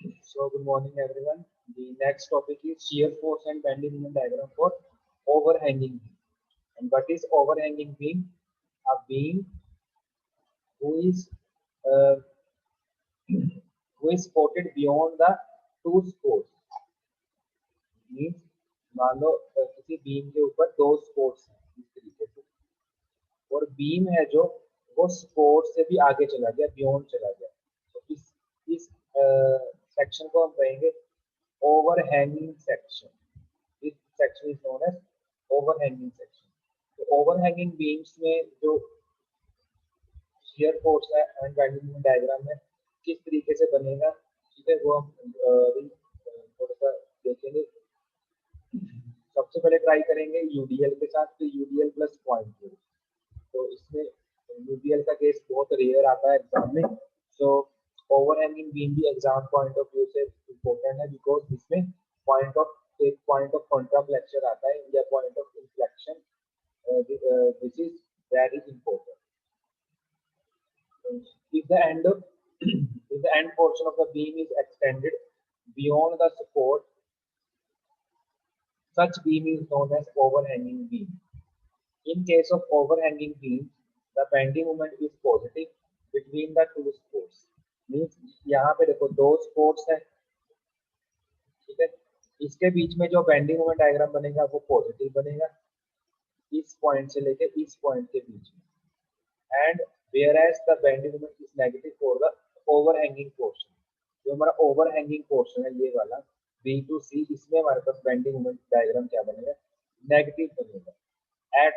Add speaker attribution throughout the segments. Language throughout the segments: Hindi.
Speaker 1: So good morning everyone. The next topic is shear force and bending moment diagram for overhanging beam. And what is overhanging beam? A beam who is uh, who is supported beyond the two supports. Means मान लो किसी बीम के ऊपर दो सपोर्ट्स हैं इस तरीके से, और बीम है जो वो सपोर्ट से भी आगे चला गया, बियॉन्ड चला गया। तो इस सेक्शन को हम कहेंगे overhanging section. This section is known as overhanging section. तो ओवरहैंगिंग बीम्स में जो शियर फोर्स है एंड बेंडिंग डायग्राम है किस तरीके से बनेगा, ठीक है, वो हम अभी थोड़ा सा देखेंगे। सबसे पहले ट्राई करेंगे यूडीएल के साथ, तो यूडीएल प्लस पॉइंट। तो इसमें यूडीएल का केस बहुत रेयर आता है एग्जाम में। सो ओवरहैंगिंग बीम भी एग्जाम पॉइंट ऑफ व्यू से इम्पोर्टेंट है, बिकॉज इसमें एक पॉइंट ऑफ कॉन्ट्राफ्लेक्शन आता है या point of inflection, this is very important. if the end of if the end portion of the beam is extended beyond the support, such beam is known as overhanging beam. In case of overhanging beam, the bending moment is positive between the two supports. Means यहाँ पे देखो दो supports है, ठीक है, इसके बीच में जो बेंडिंग मोमेंट डायग्राम बनेगा वो पॉजिटिव बनेगा इस पॉइंट से लेके इस पॉइंट के बीच में, and whereas the bending moment is negative for the overhanging portion। जो हमारा overhanging portion है ये वाला B to C, इसमें हमारे पास बेंडिंग मोमेंट डायग्राम क्या बनेगा, नेगेटिव बनेगा। at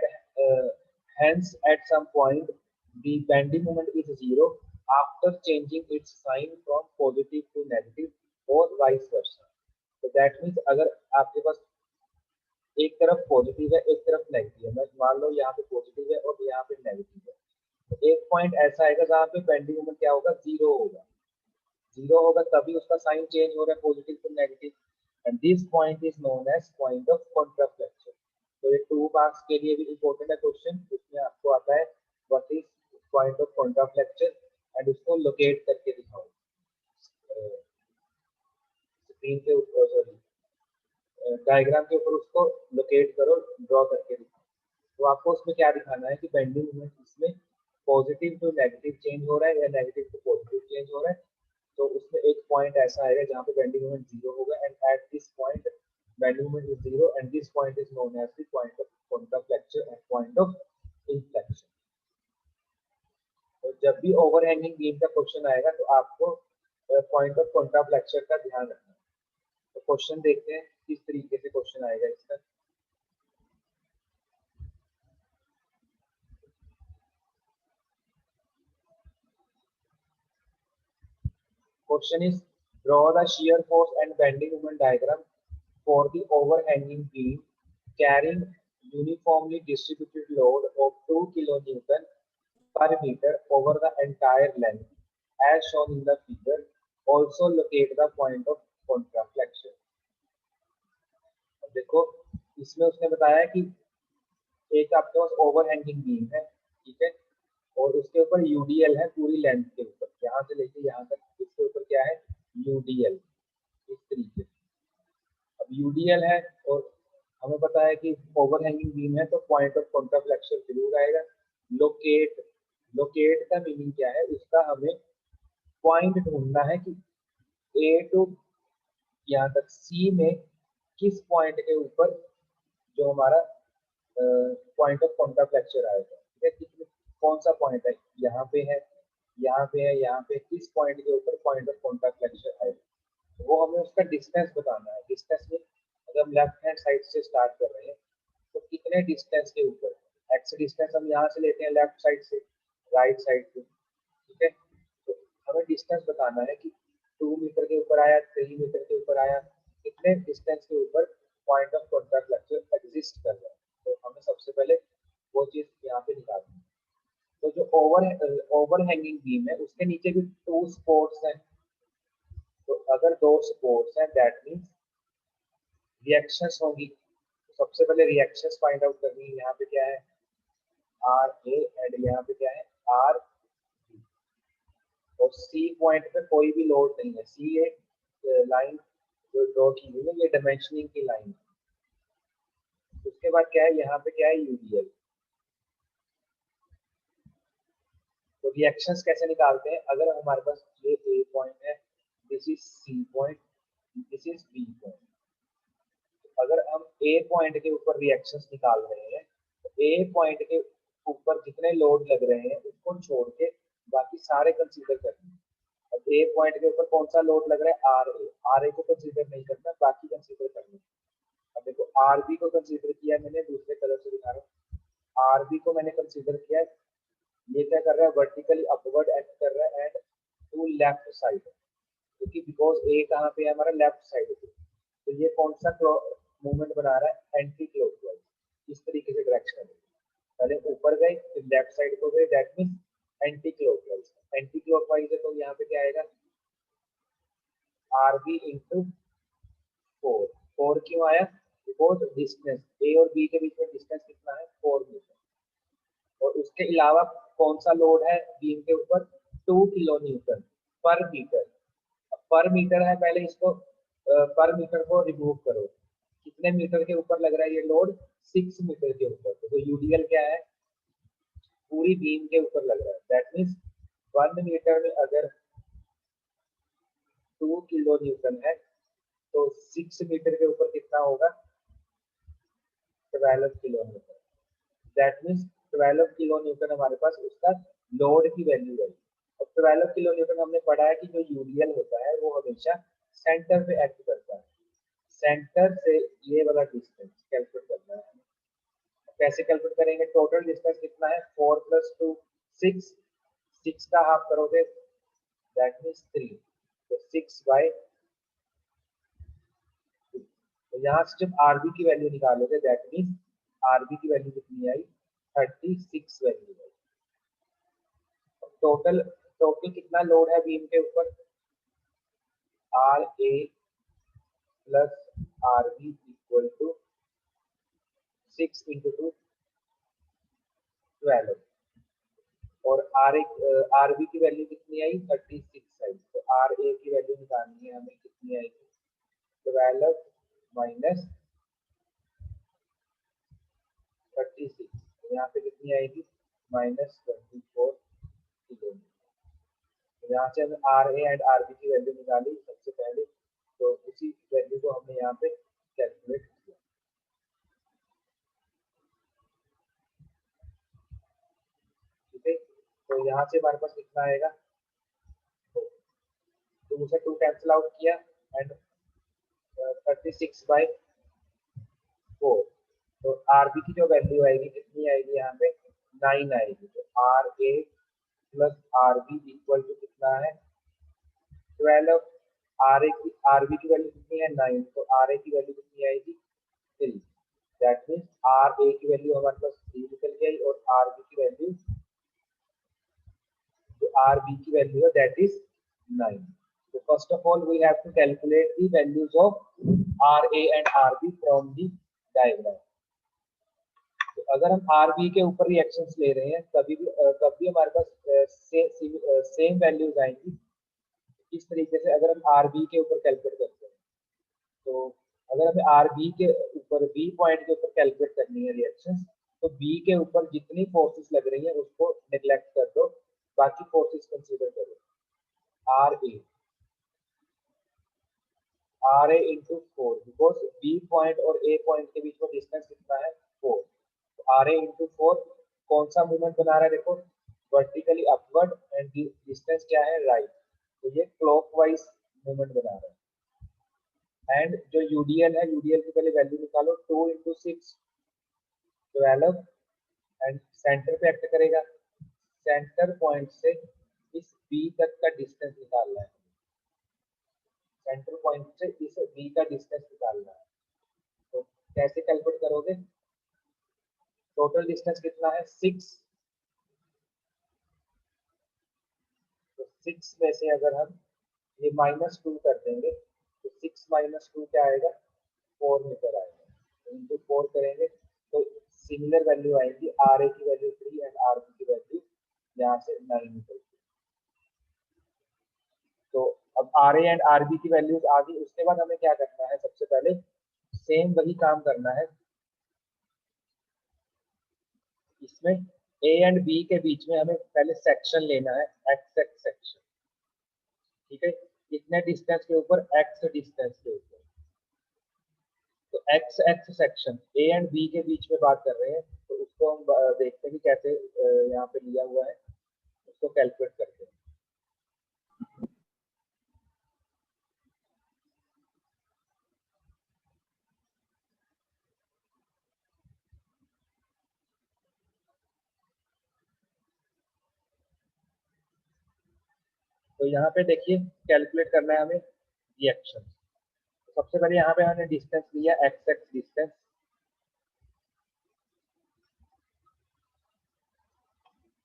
Speaker 1: hence at some point the bending moment is zero after changing its sign from positive to negative or vice versa। तो that means अगर आपके पास एक तरफ पॉजिटिव है एक तरफ नेगेटिव है, मैं मान लो यहाँ पे पॉजिटिव है और यहाँ पे नेगेटिव है, तो एक पॉइंट ऐसा आएगा जहाँ पे बेंडिंग मोमेंट क्या होगा, जीरो होगा तभी उसका साइन चेंज हो रहा है positive to negative, and this point is known as point of contraflexure. तो ये 2 मार्क्स के लिए भी इंपॉर्टेंट है क्वेश्चन, उसमें आपको आता है what is point of contraflexure and उसको लोकेट करके दिखाओ स्क्रीन के ऊपर, सॉरी डायग्राम के ऊपर उसको लोकेट करो, ड्रॉ करके दिखाओ। तो आपको उसमें क्या दिखाना है कि बेंडिंग मोमेंट इसमें पॉजिटिव टू नेगेटिव चेंज हो रहा है या नेगेटिव टू पॉजिटिव चेंज हो रहा है। तो उसमें एक पॉइंट ऐसा आएगा जहाँ पे बेंडिंग मोमेंट जीरो होगा, and at this point bending moment is zero and this point is known as the point of contraflexure and point of inflection. तो जब भी ओवरहैंगिंग बीम का क्वेश्चन आएगा तो आपको पॉइंट ऑफ कॉन्ट्राफ्लेक्शन का ध्यान रखना है। तो क्वेश्चन देखते हैं किस तरीके से क्वेश्चन आएगा इसका। Question is, draw the shear force and bending moment diagram for the overhanging beam carrying uniformly distributed load of 2 kN per meter over the entire length as shown in the figure. Also locate the point of contraflexion। देखो इसमें उसने बताया कि एक आपके पास ओवरहैंगिंग बीम है, ठीक है, और उसके ऊपर यूडीएल है पूरी लेंथ के ऊपर, यहाँ से लेके यहाँ तक इसके ऊपर क्या है, यूडीएल इस तरीके से। अब यूडीएल है और हमें पता है कि ओवरहैंगिंग बीम है तो पॉइंट ऑफ कॉन्ट्राफ्लेक्शन जरूर आएगा। लोकेट का मीनिंग क्या है, उसका हमें पॉइंट ढूंढना है कि ए टू यहाँ तक सी में किस पॉइंट के ऊपर जो हमारा पॉइंट ऑफ कॉन्ट्राफ्लेक्शन आएगा, ठीक है, कौन सा पॉइंट है, यहाँ पे है, यहाँ पे है, यहाँ पे किस पॉइंट के ऊपर पॉइंट ऑफ कॉन्ट्राफ्लेक्शन आएगा, वो हमें उसका डिस्टेंस बताना है। डिस्टेंस में अगर हम लेफ्ट हैंड साइड से स्टार्ट कर रहे हैं तो कितने डिस्टेंस के ऊपर, एक्स डिस्टेंस हम यहाँ से लेते हैं लेफ्ट साइड से राइट साइड पे, ठीक है, तो हमें डिस्टेंस बताना है कि 2 मीटर के ऊपर आया, 3 मीटर के ऊपर आया, कितने डिस्टेंस के ऊपर पॉइंट ऑफ कॉन्ट्राफ्लेक्शन एग्जिस्ट कर रहा है। तो हमें सबसे पहले वो चीज यहाँ पे निकालनी है। तो जो ओवरहैंगिंग बीम है उसके नीचे भी 2 सपोर्ट्स हैं, तो अगर 2 सपोर्ट्स हैं दैट मींस रिएक्शंस होंगी। तो सबसे पहले रिएक्शंस फाइंड आउट करनी है। यहाँ पे क्या है, आर ए, एंड यहाँ पे क्या है, आर बी, और सी पॉइंट पे कोई भी लोड नहीं है, सी ए लाइन जो ड्रॉ की हुई है ये डायमेंशनिंग की लाइन है। उसके बाद क्या है, यहाँ पे क्या है, यूडीएल। तो रिएक्शंस कैसे निकालते हैं, अगर हमारे पास ये ए पॉइंट है, this is c point, this is b point. अगर हम ए पॉइंट के ऊपर रिएक्शंस निकाल रहे हैं तो ए पॉइंट के ऊपर जितने लोड लग रहे हैं उसको छोड़ के बाकी सारे कंसीडर करते हैं। अब ए पॉइंट के ऊपर कौन सा लोड लग रहा है, आर ए को कंसीडर नहीं करना, बाकी कंसीडर करना। अब देखो आर बी को कंसीडर किया मैंने, दूसरे कलर से दिखा रहा हूँ, आर बी को मैंने कंसीडर किया। ये क्या कर रहा है, वर्टिकली अपवर्ड एक्ट कर रहा है एंड टू लेफ्ट साइड, क्योंकि बिकॉज ए कहाँ पे है हमारा, लेफ्ट साइड पे। तो ये कौन सा मूवमेंट बना रहा है, एंटी क्लॉकवाइज। इस तरीके से डायरेक्शन है, पहले ऊपर गए फिर लेफ्ट साइड को गए, that mean anti clockwise. Anti clockwise है तो यहाँ पे क्या आएगा, आर बी इंटू 4। 4 क्यों आया, बिकॉज डिस्टेंस ए और बी के बीच में डिस्टेंस कितना है, 4 मीटर। और उसके अलावा कौन सा लोड है बीम के ऊपर, 2 किलो न्यूटन पर मीटर। पर मीटर है, पहले इसको पर मीटर को रिमूव करो, कितने मीटर के ऊपर लग रहा है ये लोड, 6 मीटर के ऊपर। तो यूडीएल क्या है, पूरी बीम के ऊपर लग रहा है, दैट मीन्स 1 मीटर में अगर 2 किलो न्यूटन है तो 6 मीटर के ऊपर कितना होगा, 12 kilo Newton. That means 12 kilo Newton हमारे पास उसका लोड की वैल्यू है। अब 12 किलो न्यूटन हमने पढ़ा है कि जो यूडीएल होता है वो हमेशा सेंटर पे एक्ट करता है। सेंटर से ये वाला डिस्टेंस कैलकुलेट करना है। कैसे कैलकुलेट करेंगे, टोटल डिस्टेंस कितना है, 4 + 2 6, 6 का हाफ करोगे दैट मीन्स 3, तो 6/2। तो यहाँ से जब आरबी की वैल्यू निकालोगे दैट मीन्स आरबी की वैल्यू कितनी आई, 36 वैल्यू आई। टोटल टोटल कितना लोड है बीम के ऊपर, R A plus R B equal to 6 × 2 12। और आर बी की वैल्यू कितनी आई, 36 आई। तो आर ए की वैल्यू निकालनी है हमें, कितनी आएगी, 12 माइनस 36, तो यहाँ पे कितनी आएगी, -24 किलो। तो यहाँ से हमें R A and R B की वैल्यू निकाली सबसे पहले, तो उसी वैल्यू को हमने यहाँ पे कैलकुलेट किया। ठीक है, तो यहाँ से हमारे पास कितना आएगा, तो उसे 2 कैंसिल आउट किया एंड 36/4। तो आर बी की जो वैल्यू आएगी कितनी आएगी, यहाँ पे 9 आएगी। तो R A plus R B equal to कितना है, 12। आर बी की वैल्यू कितनी है, 9, तो आर ए की वैल्यू कितनी आएगी, 3। दैट मीन्स आर ए की वैल्यू हमारे पास 3 निकल गई और आर बी की वैल्यू, जो आर बी की वैल्यू है that is 9। So first of all we have to calculate the values of RA and RB from the diagram. तो अगर हम RB के ऊपर रिएक्शंस ले रहे हैं तब भी हमारे पास सेम वैल्यूज आएंगी। इस तरीके से अगर हम RB के ऊपर कैलकुलेट करते हैं, तो अगर हमें RB के ऊपर B पॉइंट के ऊपर कैलकुलेट करनी है रिएक्शंस, तो B के ऊपर जितनी फोर्सेस लग रही हैं उसको नेग्लेक्ट कर दो, बाकी फोर्सेस कंसीडर करो। R A into 4, because B point और ए पॉइंट के बीच में डिस्टेंस कितना है, 4। तो आर ए इंटू 4 कौन सा मूवमेंट बना रहा है, देखो वर्टिकली अपवर्ड एंड डिस्टेंस क्या है, राइट। तो ये क्लॉकवाइज मूवमेंट बना रहा है। एंड जो यूडीएल है, यूडीएल की पहले वैल्यू निकालो, 2 × 6 12 एंड सेंटर पे एक्ट करेगा। सेंटर पॉइंट से इस बी तक का डिस्टेंस निकालना है, सेंटर पॉइंट से इस बी का डिस्टेंस निकालना है। तो कैसे कैलकुलेट करोगे, टोटल डिस्टेंस कितना है, 6। तो 6 में से अगर हम ये -2 कर देंगे तो 6 - 2 क्या आएगा, 4 मीटर आएगा। तो इंटू 4 करेंगे तो सिमिलर वैल्यू आएगी, आर ए की वैल्यू 3 एंड आर बी की वैल्यू यहाँ से 9 निकलती है। तो अब अब R A and R B की वैल्यूज आ गई, उसके बाद हमें क्या करना है, सबसे पहले सेम वही काम करना है, इसमें ए एंड बी के बीच में हमें पहले सेक्शन लेना है, एक्स एक्स सेक्शन, ठीक है, कितने डिस्टेंस के ऊपर, एक्स डिस्टेंस के ऊपर। तो X X section A and B के बीच में बात कर रहे हैं, तो उसको हम देखते हैं कि कैसे यहाँ पे लिया हुआ है, उसको कैलकुलेट करते हैं। तो यहाँ पे देखिए कैलकुलेट करना है हमें रिएक्शन। तो सबसे पहले यहाँ पे हमने डिस्टेंस लिया एक्स एक्स डिस्टेंस,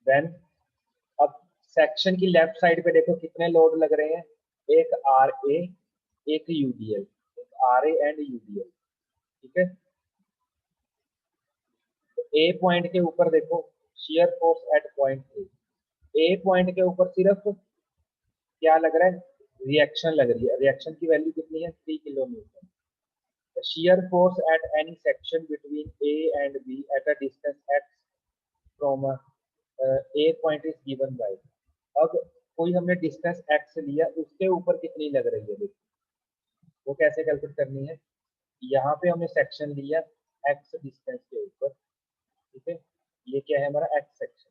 Speaker 1: देन अब सेक्शन की लेफ्ट साइड पे देखो कितने लोड लग रहे हैं, एक आर ए, एक यूडीएल, एक आर ए एंड यूडीएल, ठीक है। तो ए पॉइंट के ऊपर देखो shear force at point A point के ऊपर सिर्फ क्या लग रहा है, रिएक्शन लग रही है, रिएक्शन की वैल्यू कितनी है, 3 kilometre. shear force at any section between A and B at a distance x from A point is given by। अब कोई हमने डिस्टेंस x लिया, उसके ऊपर कितनी लग रही है, देखिए वो कैसे कैलकुलेट करनी है। यहाँ पे हमने सेक्शन लिया x डिस्टेंस के ऊपर, ठीक है, ये क्या है हमारा x सेक्शन।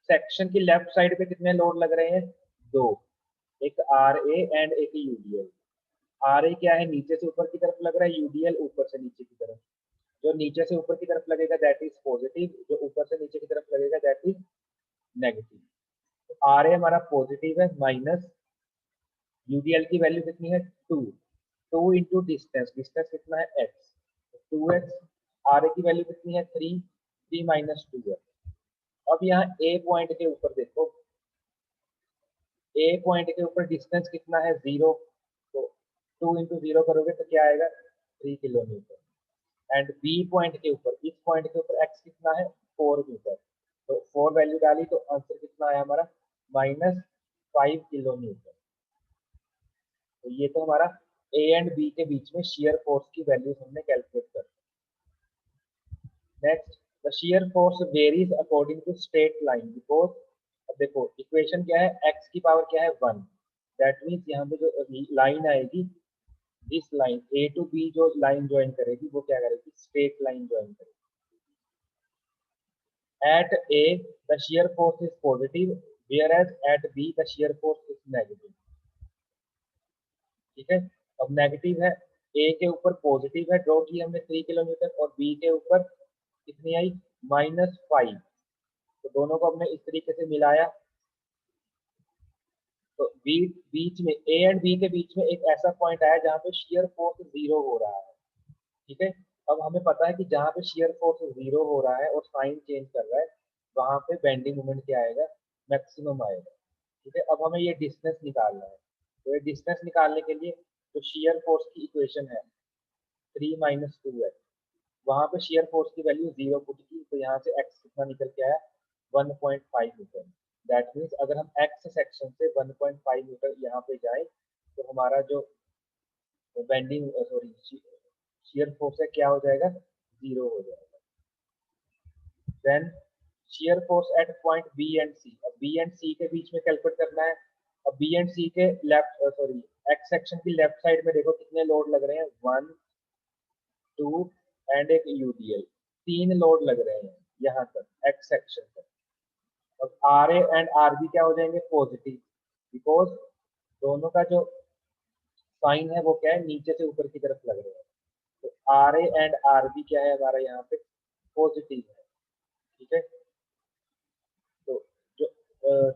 Speaker 1: सेक्शन की लेफ्ट साइड पे कितने लोड लग रहे हैं, दो, एक आर ए एंड एक यूडीएल। आर ए क्या है, नीचे से ऊपर की तरफ लग रहा है, यूडीएल ऊपर से नीचे की तरफ। जो नीचे से ऊपर की तरफ लगेगा दैट इज पॉजिटिव, जो ऊपर से नीचे की तरफ लगेगा दैट इज नेगेटिव। तो आर ए हमारा पॉजिटिव है, माइनस यूडीएल की वैल्यू कितनी है, 2, 2 इंटू डिस्टेंस, डिस्टेंस कितना है एक्स, 2x, आर ए की वैल्यू कितनी है 3, 3 माइनस 2 है। अब यहाँ ए पॉइंट के ऊपर देखो, ए पॉइंट के ऊपर डिस्टेंस कितना है 0, तो 2 इंटू 0 करोगे तो क्या आएगा, 3 किलोमीटर। एंड बी पॉइंट के ऊपर, इस पॉइंट के ऊपर एक्स कितना है, 4 मीटर, तो 4 वैल्यू डाली तो आंसर कितना आया हमारा, -5 किलोमीटर। तो ये तो हमारा ए एंड बी के बीच में शियर फोर्स की वैल्यूज हमने कैलकुलेट कर। Next, the shear force varies according to straight line because, अब देखो इक्वेशन क्या है, एक्स की पावर क्या है 1, दैट मीन्स यहाँ पे जो लाइन आएगी, this line A to B जो लाइन ज्वाइन करेगी वो क्या करेगी, स्ट्रेट लाइन ज्वाइन करेगी। At A, the shear force is positive, whereas at B, the shear force is negative। ठीक है, अब नेगेटिव है, A के ऊपर पॉजिटिव है, ड्रॉ की हमने 3 किलोमीटर, और B के ऊपर कितनी आई, -5। तो दोनों को हमने इस तरीके से मिलाया, तो बीच में A एंड B के बीच में एक ऐसा पॉइंट आया जहाँ पे शियर फोर्स 0 हो रहा है, ठीक है। अब हमें पता है कि जहाँ पे शियर फोर्स 0 हो रहा है और साइन चेंज कर रहा है, वहां पे बेंडिंग मोमेंट क्या आएगा, मैक्सिमम आएगा, ठीक है। अब हमें ये डिस्टेंस निकालना है, तो ये डिस्टेंस निकालने के लिए जो शियर फोर्स की इक्वेशन है 3 माइनस 2x, वहां पे शियर फोर्स की वैल्यू 0 पुट की, तो यहाँ से x कितना निकल के आया, 1.5 मीटर। दैट मीन्स अगर हम x सेक्शन से 1.5 मीटर यहाँ पे जाए, तो हमारा जो बेंडिंग सॉरी शियर फोर्स है क्या हो जाएगा, 0 हो जाएगा। Then shear force at point B and C, अब बी एंड सी के बीच में कैलकुलेट करना है। अब बी एंड सी के लेफ्ट सॉरी एक्स सेक्शन की लेफ्ट साइड में देखो कितने लोड लग रहे हैं, 1, 2 एंड एक यूडीएल, 3 लोड लग रहे हैं यहाँ तक एक्स सेक्शन तक। अब R A and R B क्या हो जाएंगे, पॉजिटिव, बिकॉज दोनों का जो साइन है वो क्या है, नीचे से ऊपर की तरफ लग रहे हैं। तो R A and R B क्या है हमारा यहाँ पे, पॉजिटिव है, ठीक है। तो जो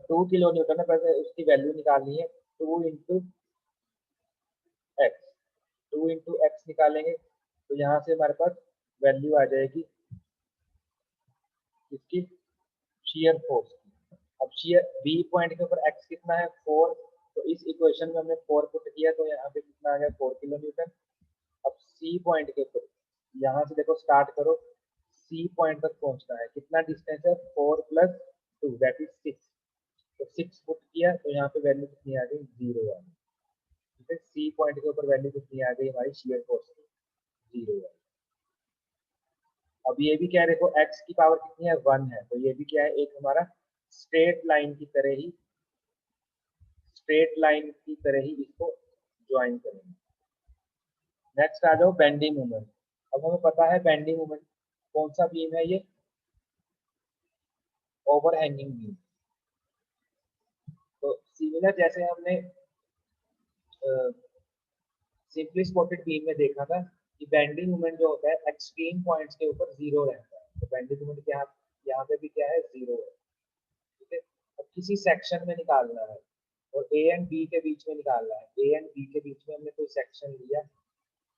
Speaker 1: 2 किलो न्यूटन है, पहले उसकी वैल्यू निकालनी है, 2 इंटू एक्स निकालेंगे, तो यहाँ से हमारे पास वैल्यू आ जाएगी इसकी, शियर फोर्स की। अब शियर बी पॉइंट के ऊपर एक्स कितना है, 4, तो इस इक्वेशन में हमने 4 पुट किया, तो यहाँ पे कितना आ गया, 4 किलो न्यूटन। अब सी पॉइंट के ऊपर, यहाँ से देखो स्टार्ट करो, सी पॉइंट तक पहुंचना है, कितना डिस्टेंस है, 4 + 2 दैट इज 6, तो 6 पुट किया, तो यहाँ पे वैल्यू कितनी आ गई, 0 आ गई। बी पॉइंट के ऊपर वैल्यू कितनी आ गई हमारी शियर फोर्स की, 0 है। अब ये भी क्या है, देखो x की पावर कितनी है, 1 है, तो ये भी क्या है, एक हमारा स्ट्रेट लाइन की तरह ही, इसको ज्वाइन करेंगे। नेक्स्ट आ जाओ बेंडिंग मोमेंट। अब हमें पता है बेंडिंग मोमेंट कौन सा बीम है, ये ओवरहैंगिंग बीम। तो सिमिलर जैसे हमने सिंपली स्पॉटेड बीम में देखा था कि बेंडिंग मोमेंट जो होता है एक्सट्रीम पॉइंट्स के ऊपर 0 रहता है, तो बेंडिंग मोमेंट क्या यहाँ पे भी क्या है, 0 है। ठीक है, अब किसी सेक्शन में निकालना है और ए एंड बी के बीच में निकालना है। ए एंड बी के बीच में हमने कोई सेक्शन लिया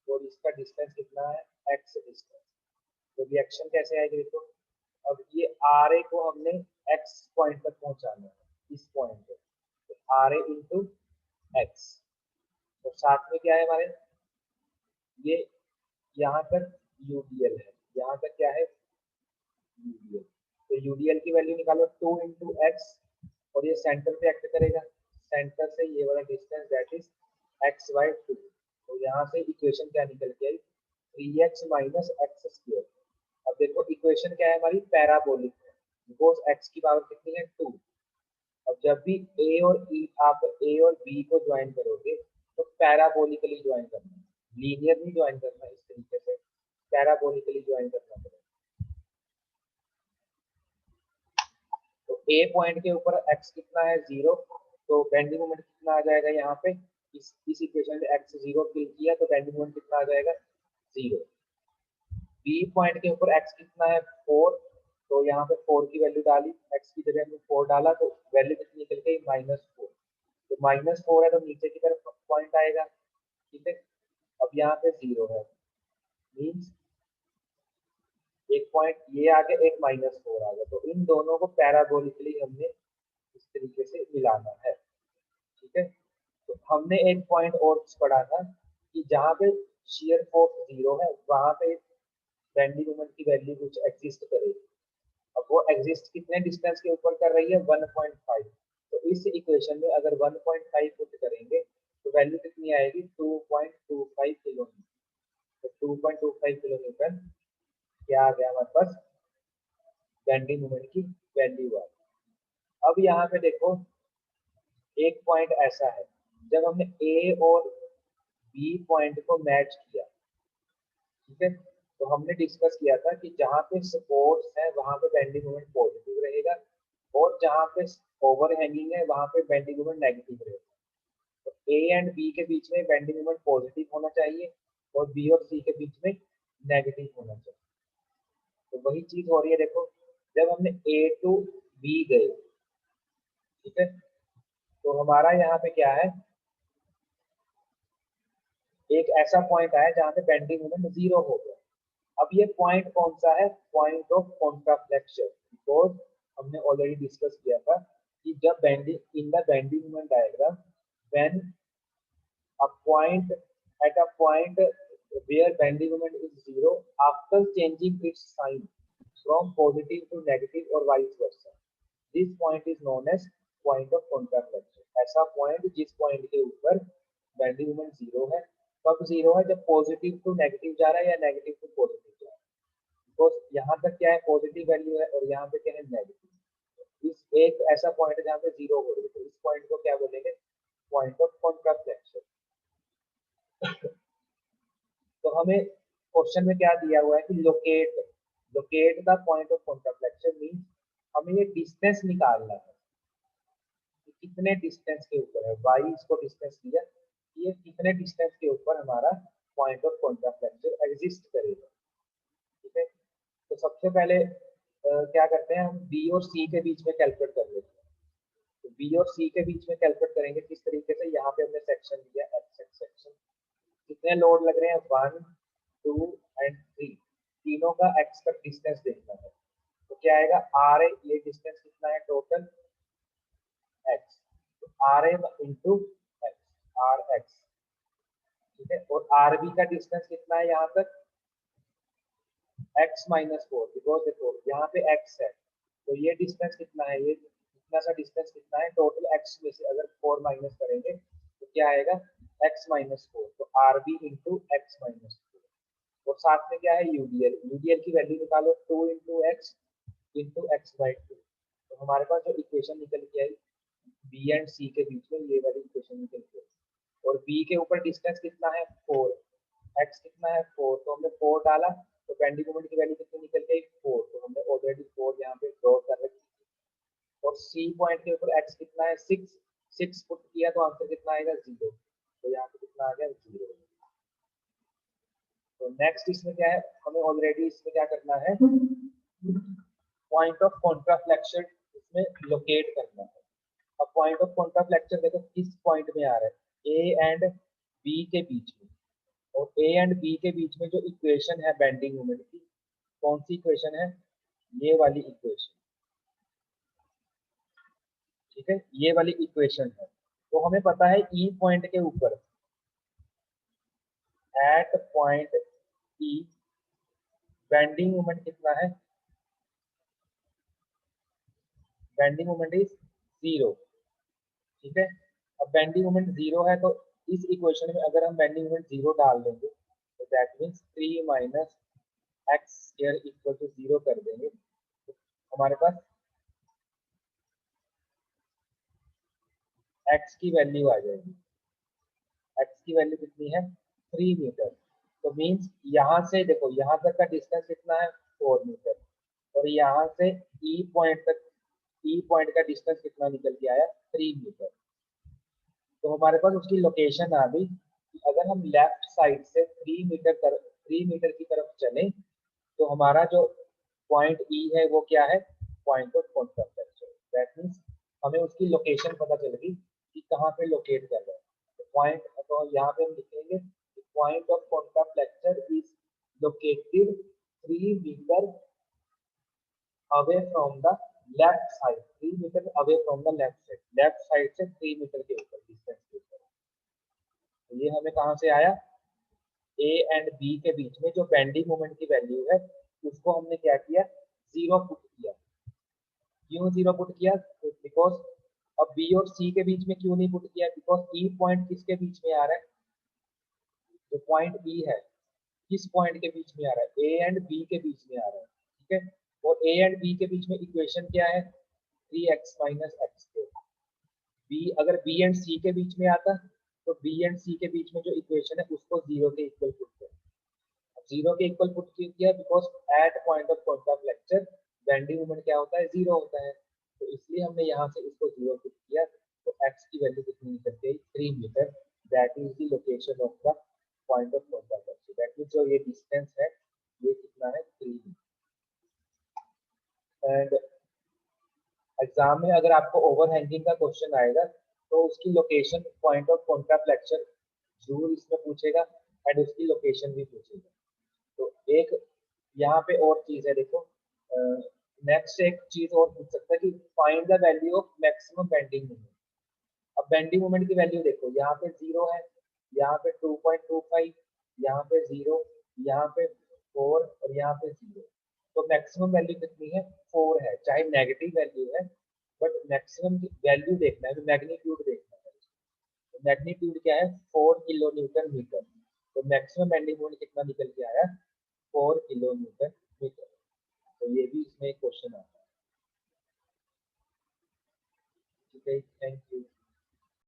Speaker 1: और इसका डिस्टेंस कितना है, एक्स डिस्टेंस। तो रिएक्शन कैसे आएगी, देखो अब ये आर ए को हमने एक्स पॉइंट तक पहुंचाना है, इस पॉइंट पे, तो आर ए इंटू एक्स। तो साथ में क्या है हमारे, ये यहाँ तक यूडीएल है, यहाँ तक क्या है, यूडीएल। तो यूडीएल की वैल्यू निकालो 2 इंटू एक्स, और ये सेंटर पे एक्ट करेगा, सेंटर से ये वाला distance that is x by 2। तो यहाँ से इक्वेशन क्या निकल के आई, 3x माइनस एक्स स्क्वायर। अब देखो इक्वेशन क्या है हमारी, पैराबोलिक है, बिकॉज x की पावर कितनी है, 2। अब जब भी ए और ई, आप ए और बी को ज्वाइन करोगे तो पैराबोलिकली ज्वाइन करना है, लीनियर नहीं ज्वाइन करना, इस तरीके से पैराबोलिकली ज्वाइन करना पड़ेगा। तो ए पॉइंट के ऊपर x कितना है, 0, तो बेंडिंग मोमेंट कितना आ जाएगा यहाँ पे, इस इक्वेशन में x 0 फिल किया तो बेंडिंग मोमेंट कितना आ जाएगा, 0। बी पॉइंट के ऊपर x कितना है, 4, तो यहाँ पे 4 की वैल्यू डाली, x की जगह में 4 डाला, तो वैल्यू कितनी निकल गई, -4। तो -4 है तो नीचे की तरफ पॉइंट आएगा। ठीक है, अब यहाँ पे 0 है, मीन्स एक पॉइंट ये आ गया, एक -4 आ गया, तो इन दोनों को पैराबोलिकली हमने इस तरीके से मिलाना है। ठीक है, तो हमने एक पॉइंट और पढ़ा था कि जहाँ पे शियर फोर्स 0 है वहां पे बेंडिंग मोमेंट की वैल्यू कुछ एग्जिस्ट करेगी। अब वो एग्जिस्ट कितने डिस्टेंस के ऊपर कर रही है, 1.5। तो इस इक्वेशन में अगर 1.5 पुट करेंगे तो वैल्यू कितनी आएगी, 2.25 किलोमीटर। तो 2.25 किलोमीटर क्या आ गया हमारे पास, बेंडिंग मोमेंट की वैल्यू आ। अब यहाँ पे देखो एक पॉइंट ऐसा है, जब हमने ए और बी पॉइंट को मैच किया, ठीक है, तो हमने डिस्कस किया था कि जहाँ पे सपोर्ट्स है वहां पे बेंडिंग मोमेंट पॉजिटिव रहेगा, और जहाँ पे ओवर हैंगिंग है वहां पे बेंडिंग मोमेंट नेगेटिव रहेगा। तो ए एंड बी के बीच में बेंडिंग मोमेंट पॉजिटिव होना चाहिए और बी और सी के बीच में नेगेटिव होना चाहिए। तो वही चीज हो रही है, देखो जब हमने ए टू बी गए, ठीक है, तो हमारा यहाँ पे क्या है, एक ऐसा पॉइंट आया जहाँ पे बेंडिंग मोमेंट 0 हो गया। अब ये पॉइंट कौन सा है, पॉइंट ऑफ कॉन्ट्राफ्लेक्शन, बिकॉज हमने ऑलरेडी डिस्कस किया था कि जब bending in the bending moment diagram, when at a point where bending moment is 0, after changing its sign from positive to negative or vice versa, this point is known as point of contraflexion। ऐसा पॉइंट जिस पॉइंट के ऊपर बेंडिंग मोमेंट 0 है, कब 0 है, जब पॉजिटिव टू नेगेटिव जा रहा है या नेगेटिव टू पॉजिटिव जा रहा है। तो यहाँ तक क्या है, पॉजिटिव वैल्यू है और यहाँ पे क्या है, नेगेटिव। इस एक ऐसा पॉइंट है जहाँ पे 0 हो रही है, तो इस पॉइंट को क्या बोलेंगे, पॉइंट ऑफ कॉन्ट्राफ्लेक्शन। तो हमें क्वेश्चन में क्या दिया हुआ है कि locate the point of contraflexure means हमें ये डिस्टेंस निकालना है कि कितने डिस्टेंस के ऊपर है, y इसको डिस्टेंस दिया, ये कितने डिस्टेंस के ऊपर हमारा पॉइंट ऑफ कॉन्ट्राफ्लेक्शन एग्जिस्ट करेगा। ठीक है, तो सबसे पहले क्या करते हैं, हम बी और सी के बीच में कैलकुलेट कर लेते हैं। तो बी और सी के बीच में कैलकुलेट करेंगे किस तरीके से, यहाँ पे हमने सेक्शन दिया एक्स एक्स सेक्शन, कितने लोड लग रहे हैं, 1 2 एंड 3, तीनों का एक्स तक डिस्टेंस देखना है। तो क्या आएगा, आर ए, ये डिस्टेंस कितना है टोटल, एक्स, तो R A into X, R X. ठीक है, और आर बी का डिस्टेंस कितना है यहाँ तक, x -4, बिकॉज देखो यहाँ पे x है, तो ये डिस्टेंस कितना है, ये इतना सा डिस्टेंस कितना है टोटल x में से, अगर 4 माइनस करेंगे तो क्या आएगा, एक्स माइनस फोर, तो R B into X minus four, और साथ में क्या है यूडीएल, यूडीएल की वैल्यू निकालो 2 इंटू एक्स बाई टू। तो हमारे पास जो इक्वेशन निकल के आई बी एंड सी के बीच में, ये वाली इक्वेशन निकल के आई, और बी के ऊपर डिस्टेंस कितना है 4, एक्स कितना है 4, तो हमने 4 डाला, तो बेंडिंग मोमेंट की वैल्यू कितनी निकल गई 4, तो हमने ऑलरेडी 4 यहाँ पे ड्रॉ कर रखी। और सी पॉइंट के ऊपर एक्स कितना है 6, 6 पुट किया तो आंसर कितना आएगा 0, तो यहाँ पे कितना आ गया 0। तो नेक्स्ट इसमें क्या है, हमें ऑलरेडी इसमें क्या करना है, पॉइंट ऑफ कॉन्ट्राफ्लेक्शन इसमें लोकेट करना है। अब पॉइंट ऑफ कॉन्ट्राफ्लेक्शन देखो किस पॉइंट में आ रहा है, ए एंड बी के बीच में, और ए एंड बी के बीच में जो इक्वेशन है बेंडिंग मोमेंट की, कौन सी इक्वेशन है, ये वाली इक्वेशन, ठीक है, ये वाली इक्वेशन है। तो हमें पता है ई पॉइंट के ऊपर, at point E bending moment कितना है, बेंडिंग मोमेंट इज 0, ठीक है। अब बेंडिंग मोमेंट 0 है, तो इस इक्वेशन में अगर हम बेंडिंग मोमेंट 0 डाल देंगे, तो that means 3 minus X square equal to 0 कर देंगे, तो हमारे पास एक्स की वैल्यू आ जाएगी, एक्स की वैल्यू कितनी है 3 मीटर। तो मीन्स यहाँ से देखो यहाँ तक का डिस्टेंस कितना है 4 मीटर, और यहाँ से ई पॉइंट तक, ई पॉइंट का डिस्टेंस कितना निकल के आया 3 मीटर। तो हमारे पास उसकी लोकेशन आ गई कि अगर हम लेफ्ट साइड से 3 मीटर की तरफ चलें, तो हमारा जो पॉइंट ई है वो क्या है, point of contraflexure. That means हमें उसकी लोकेशन पता चल गई कि कहाँ पे लोकेट कर रहा है। तो पॉइंट, तो यहाँ पे हम लिखेंगे point of contraflexure is located 3 metre away from the left side, 3 metre away from the left side से 3 मीटर के ऊपर डिस्टेंस के ऊपर। तो ये हमें कहाँ से आया, ए एंड बी के बीच में जो बेंडिंग मोमेंट की वैल्यू है उसको हमने क्या किया 0 पुट किया। क्यों 0 पुट किया, बिकॉज अब बी और सी के बीच में क्यों नहीं पुट किया, बिकॉज ई पॉइंट किसके बीच में आ रहा है, जो पॉइंट ई है किस पॉइंट के बीच में आ रहा है, ए एंड बी के बीच में आ रहा है, ठीक है। और ए एंड बी के बीच में इक्वेशन क्या है 3x माइनस एक्स, बी अगर बी एंड सी के बीच में आता तो बी एंड सी के बीच में जो इक्वेशन है उसको 0 के इक्वल पुट करें। 0 के इक्वल पुट किया because at point of contraflexure bending moment क्या होता है 0 होता है, तो इसलिए हमने यहाँ से इसको 0 पुट किया, तो x की वैल्यू कितनी निकल गई 3 metre, that is the location of the point of contraflexure. That means जो ये डिस्टेंस है ये कितना है 3 मीटर। एंड एग्जाम में अगर आपको ओवरहैंगिंग का क्वेश्चन आएगा तो उसकी लोकेशन पॉइंट ऑफ कॉन्ट्राफ्लेक्शन जरूर इसमें पूछेगा, एंड उसकी लोकेशन भी पूछेगा। तो एक यहाँ पे और चीज है देखो, नेक्स्ट एक चीज और पूछ सकता है कि find the value of maximum bending moment. अब बेंडिंग मोमेंट की वैल्यू देखो यहाँ पे 0 है, यहाँ पे 2.25, यहाँ पे 0, यहाँ पे 4 और यहाँ पे 0, तो मैक्सिमम वैल्यू कितनी है 4 है, चाहे नेगेटिव वैल्यू है बट मैक्सिमम वैल्यू देखना है, तो मैग्नीट्यूड देखना है। तो मैग्नीट्यूड क्या है 4 किलो न्यूटन मीटर, तो मैक्सिमम बेंडिंग मोमेंट कितना निकल के आया 4 किलो न्यूटन मीटर। तो ये भी इसमें एक क्वेश्चन आता है, ठीक है, थैंक यू।